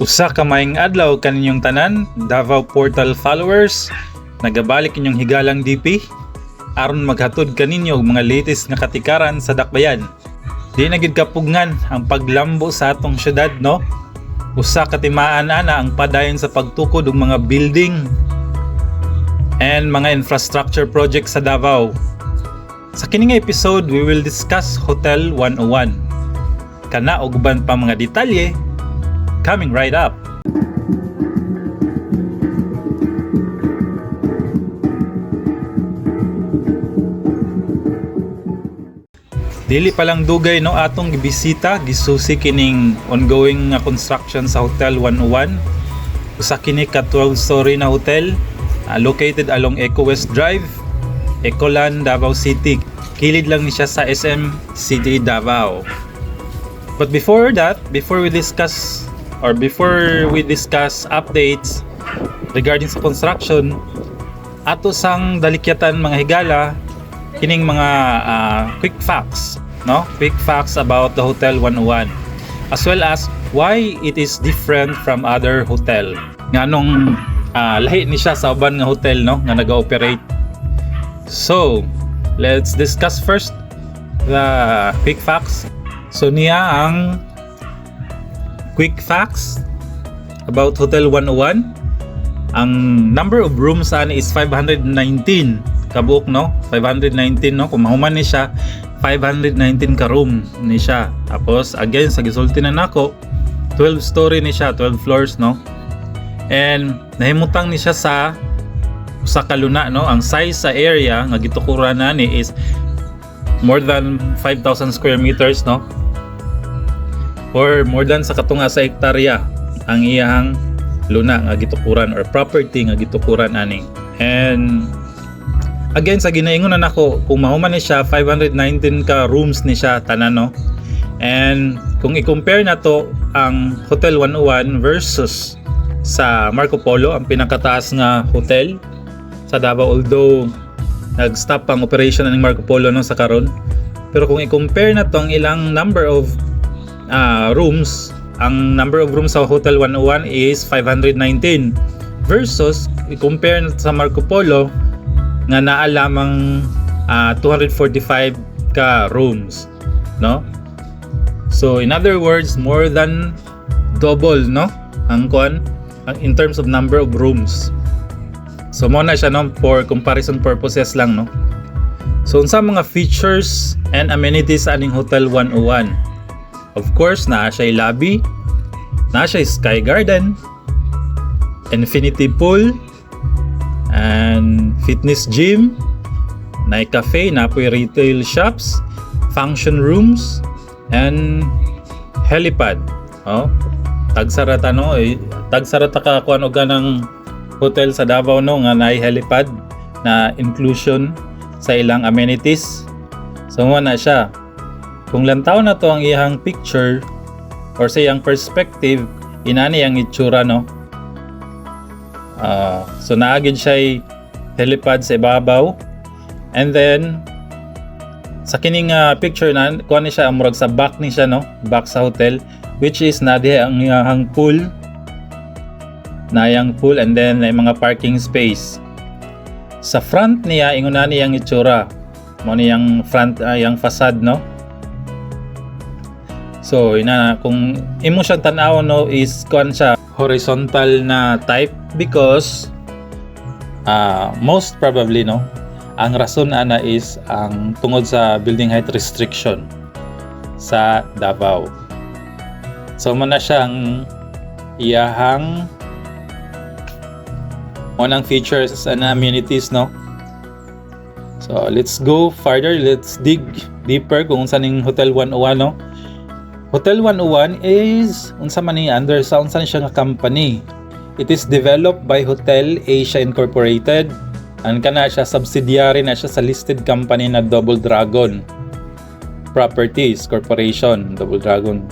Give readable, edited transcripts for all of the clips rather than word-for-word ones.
Usa ka maayong adlaw kaninyong tanan, Davao Portal followers. Nagabalik inyong higalang DP aron maghatod kaninyo og mga latest nga katikaran sa dakbayan. Di na gid kapugngan ang paglambo sa atong syudad, no? Usa ka timaan ana ang padayon sa pagtukod og mga building and mga infrastructure projects sa Davao. Sa kini nga episode, we will discuss Hotel 101. Kana og uban pa mga detalye coming right up. Dili pa lang dugay no atong gibisita, gisusi kining ongoing nga construction sa Hotel 101. Usa kini ka 12-story na hotel located along Eco West Drive, Ecoland, Davao City. Kilid lang ni siya sa SM City, Davao. But before we discuss updates regarding sa construction, ato sang dalikyatan mga higala kining mga quick facts, no? Quick facts about the Hotel 101, as well as why it is different from other hotel. Nganong lahi ni siya sa uban nga hotel, no, nga naga-operate. So, let's discuss first the quick facts. So niya ang quick facts about Hotel 101. Ang number of rooms ani is 519 kabuok, no? 519, no? Kung mahuman ni siya, 519 ka room ni siya. Tapos again sa gisulti na nako, 12 story ni siya, 12 floors, no? And nahimutang ni siya sa usa ka luna, no? Ang size sa area nga gitukuran nani is more than 5,000 square meters, no? Or more than sa katunga sa hektarya ang iyang luna nga gitukuran or property nga gitukuran ani. And again sa ginaingon na nako, kung mahuman ni siya 519 ka rooms ni siya tanan, no? And kung i-compare na to ang Hotel 101 versus sa Marco Polo, ang pinakataas nga hotel sa Davao, although nag-stop ang operation ng Marco Polo no sa karon. Pero kung i-compare na to ang ilang number of rooms, ang number of rooms sa Hotel 101 is 519 versus i-compare na sa Marco Polo nga naa lamang 245 ka rooms, no? So in other words, more than double, no, ang in terms of number of rooms. So mo na siya, no, for comparison purposes lang, no. So unsa mga features and amenities sa aning Hotel 101? Of course, naa siya lobby, naa siya sky garden, infinity pool, and fitness gym, na cafe, napoy retail shops, function rooms, and helipad. Oh, tagsarata, no, tagsarata ka kuan og ganang hotel sa Davao, no, nga naay helipad na inclusion sa ilang amenities. So mo na siya. Kung lantaw na to ang iyang picture or sa iyang perspective, inani ang itsura, no. So naagid siya helipad sa ibabaw, and then sa kining picture na kuha ni siya amurag sa back ni siya, no, back sa hotel, which is nadi ang iyang pool, and then may mga parking space. Sa front niya ingon na niyang itsura mo niyang front, yung facade, no. So kung imo siyang tan-awon, no, is kuan siya horizontal na type because most probably, no, ang rason ana is ang tungod sa building height restriction sa Davao. So mo na siyang iyahang unang features and amenities, no. So let's go further, let's dig deeper kung unsa ning Hotel 101, no. Hotel 101 is unsa man ni under sa unsa siya nga company. It is developed by Hotel Asia Incorporated. Ang kana siya subsidiary na siya sa listed company na Double Dragon Properties Corporation, Double Dragon.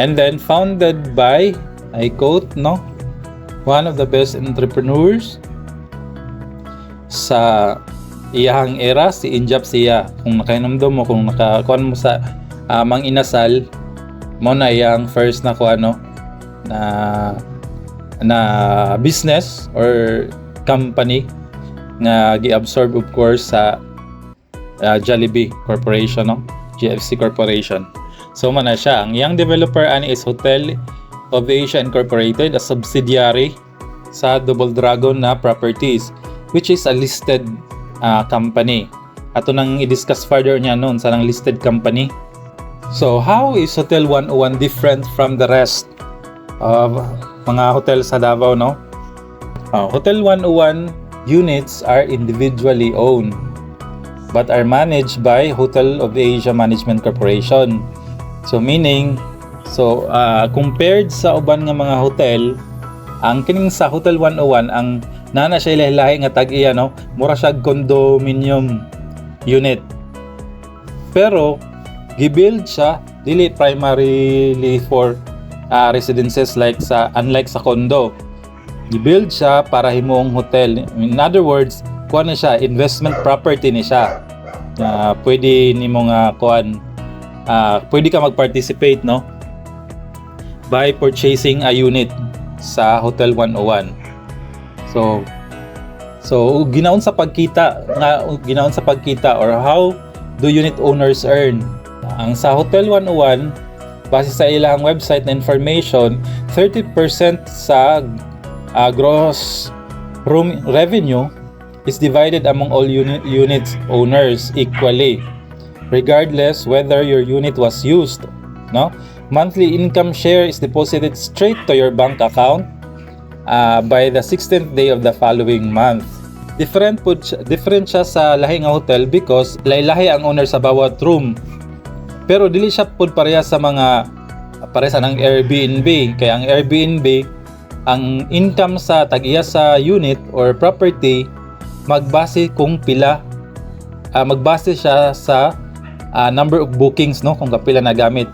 And then founded by, I quote, no, one of the best entrepreneurs sa iyahang era, si Injap siya. Kung nakainomdom mo, kung nakakuan mo sa Mang Inasal, mo na iyang first na na business or company nga gi-absorb of course sa Jollibee Corporation, no? GFC Corporation. So man na siya. Ang iyang developer ani is Hotel of Asia Incorporated, a subsidiary sa Double Dragon na Properties, which is a listed company. Ato nang i-discuss further niya noon sa nang listed company. So how is Hotel 101 different from the rest of mga hotel sa Davao, no? Hotel 101 units are individually owned but are managed by Hotel of Asia Management Corporation. So meaning, compared sa uban nga mga hotel, ang kining sa Hotel 101 ang nana siya ilahi nga tag-iya, no? Mura siya condominium unit. Pero gibuild siya dili primarily for residences unlike sa condo. Gibuild siya para himuong hotel. In other words, kuan na siya, investment property ni siya. Pwede nimo nga pwede ka mag-participate, no? By purchasing a unit sa Hotel 101. So ginaon sa pagkita or how do unit owners earn? Ang sa Hotel 101, base sa ilang website na information, 30% sa gross room revenue is divided among all units owners equally, regardless whether your unit was used, no? Monthly income share is deposited straight to your bank account by the 16th day of the following month. Different siya sa lahi nga hotel because lahi-lahi ang owner sa bawat room. Pero dili siya pud pareha sa ng Airbnb. Kaya ang Airbnb, ang income sa tag-iya sa unit or property magbase siya sa number of bookings, no, kung kapila na gamit.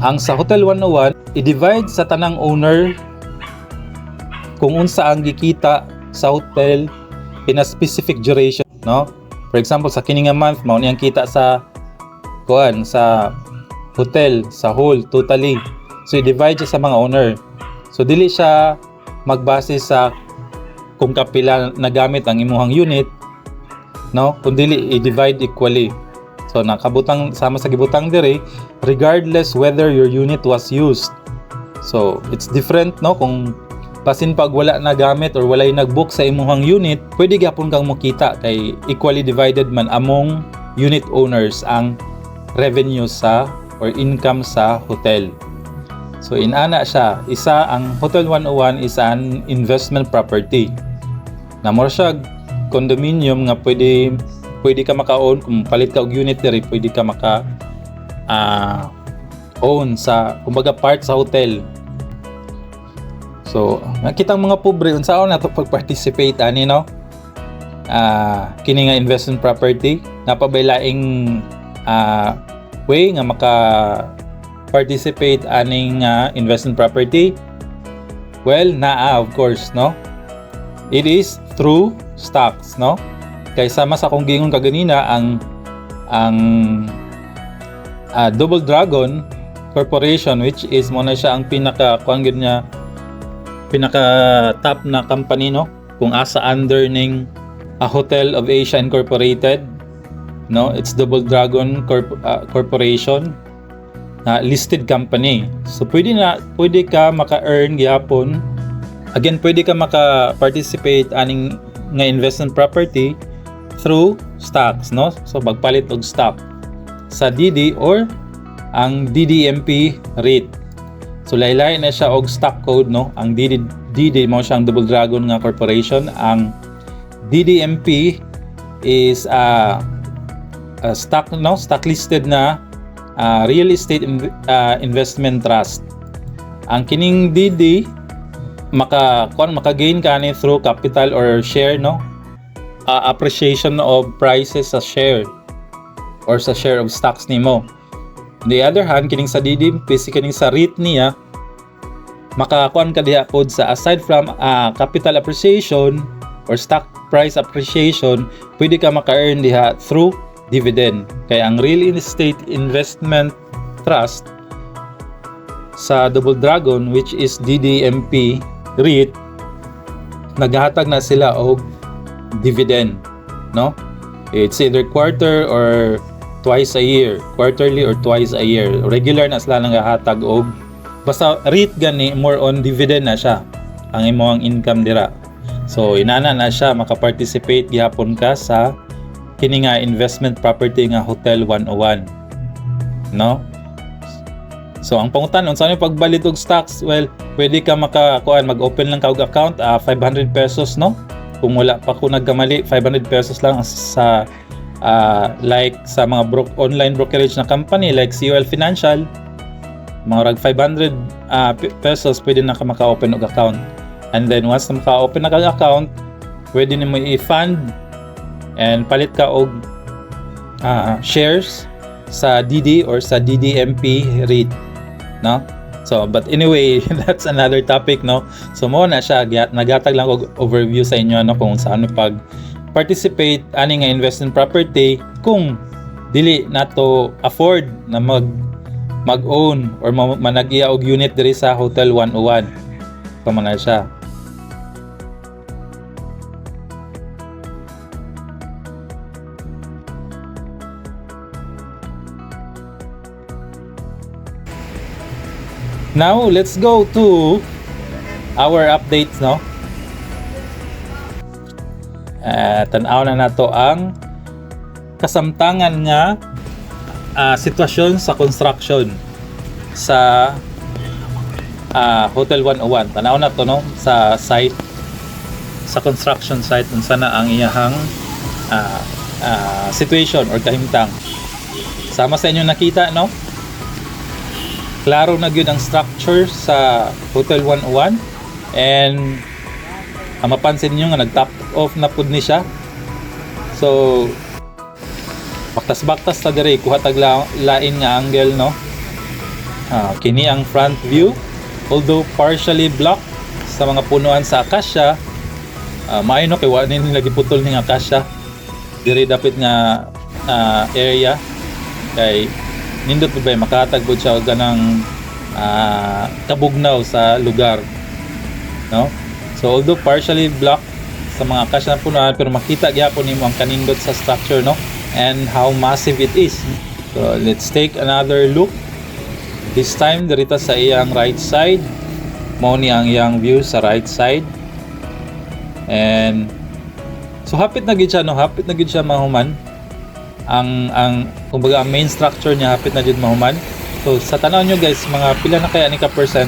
Ang sa Hotel 101, i-divide sa tanang owner kung unsa ang gikita sa hotel in a specific duration, no? For example, sa kini nga month mao niyang kita sa hotel sa whole totally. So i-divide siya sa mga owner. So dili siya magbase sa kung kapila nagamit ang imuhang unit, no? Kundi i-divide equally. So nakabutang sama sa gibutang dire regardless whether your unit was used. So it's different, no? Kung basin pag wala na gamit or walay nag-book sa imuhang unit, pwede gyapon kang makita kay equally divided man among unit owners ang revenue or income sa hotel. So inana siya, ang Hotel 101 is an investment property. Na more siya condominium nga pwede ka maka-own kung palit ka og unit diri, pwede ka own sa kumbaga part sa hotel. So nakitang mga pobre unsaon nato pag-participate ani, no? Kini nga investment property napabailaing way nga maka-participate aning investment property. Well, of course, no? It is through stocks, no? Kay sama sa kung gingon kaganina ang Double Dragon Corporation, which is mo na siya ang pinaka top na company, no? Kung asa under ning Hotel of Asia Incorporated, no? It's Double Dragon Corporation na listed company. So pwede ka maka-earn gyapon. Again, pwede ka maka-participate aning nga investment property through stocks, no? So magpalit og stock sa DD or ang DDMP REIT. So laylay na siya og stock code, no? Ang DD mo siyang Double Dragon nga corporation. Ang DDMP is stock listed na real estate investment trust. Ang kining DD maka-gain ka ni through capital or share, no? Appreciation of prices sa share or sa share of stocks nimo. On the other hand, kining sa DDMP, kining sa REIT niya, makakuan ka diha pod sa aside from capital appreciation or stock price appreciation, pwede ka maka-earn diha through dividend. Kaya ang real estate investment trust sa Double Dragon, which is DDMP REIT, naghatag na sila og dividend, no? It's either quarterly or twice a year, regular na sila nagahatag og basta REIT gani, more on dividend na siya ang imong income dira. So inana na siya makaparticipate gihapon ka sa kini nga investment property nga Hotel 101, no? So ang pangutan unsa ni pagbalit og stocks, well, pwede ka mag-open lang ka og account, 500 pesos, no? Kung wala pa ko nagkamali, 500 pesos lang sa like sa mga online brokerage na company like COL Financial, mga rag 500 pesos pwede na ka maka-open og account. And then once na maka-open na ka account, pwede na mo i-fund and palit ka og shares sa DD or sa DDMP REIT, no? So, but anyway, that's another topic, no? So, mo na siya, nagatag lang og overview sa inyo, no, kung saan participate ani nga investment property kung dili nato afford na mag-own or manag-iya og unit diri sa Hotel 101. Tama na siya. Now, let's go to our updates, no? Tanaw na nato ang kasamtangan nga sitwasyon sa construction sa Hotel 101. Tanaw na to, no? Sa site, sa construction site kung sana ang iyahang situation or kahimtang. Sama sa inyo nakita, no? Klaro na gyud ang structure sa Hotel 101 and mapansin niyo nga nag-top off na pud ni siya. So baktas-baktas ta diri kuha tag lain nga angle, no? Kini ang front view, although partially blocked sa mga punuan sa acacia. Maayo, no, kay wa nila giputol ning acacia diri dapit nga area kay nindot ba makatagbod siya ganang kabugnaw sa lugar, no? So although partially blocked sa mga acacia na punuan, pero makita gyapon nimo ang kanindot sa structure, no, and how massive it is. So let's take another look. This time dirita sa iyang right side, mao ni ang iyang view sa right side. And so hapit na gid siya, no, hapit na gid siya mahuman. Ang kumbaga ang main structure niya hapit na jud mahuman. So sa tanaw nyo guys, mga pila na kaya ni ka percent?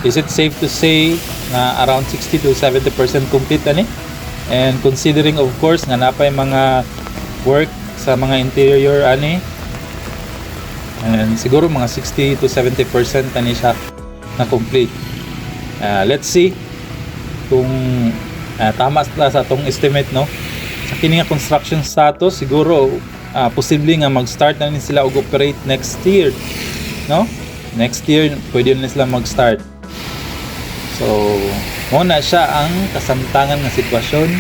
Is it safe to say na around 60 to 70% complete ani? And considering of course nga napay mga work sa mga interior ani, and siguro mga 60 to 70% ani siya na complete. Let's see kung tama sa atong estimate, no? Sa kini nga construction status, siguro posible nga mag-start na ni sila og operate next year, no? Next year pwede na sila mag-start. So mo na siya ang kasamtangan nga sitwasyon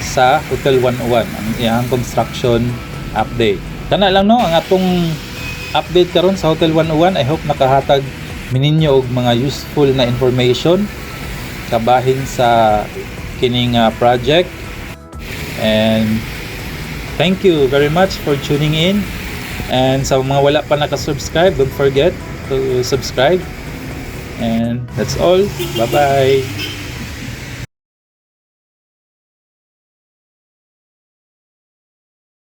sa Hotel 101, ang iyang construction update. Kana lang, no, ang atong update karon sa Hotel 101. I hope nakahatag mininyo og mga useful na information kabahin sa kining project. And thank you very much for tuning in. And sa mga wala pa naka-subscribe, don't forget to subscribe. And that's all. Bye-bye.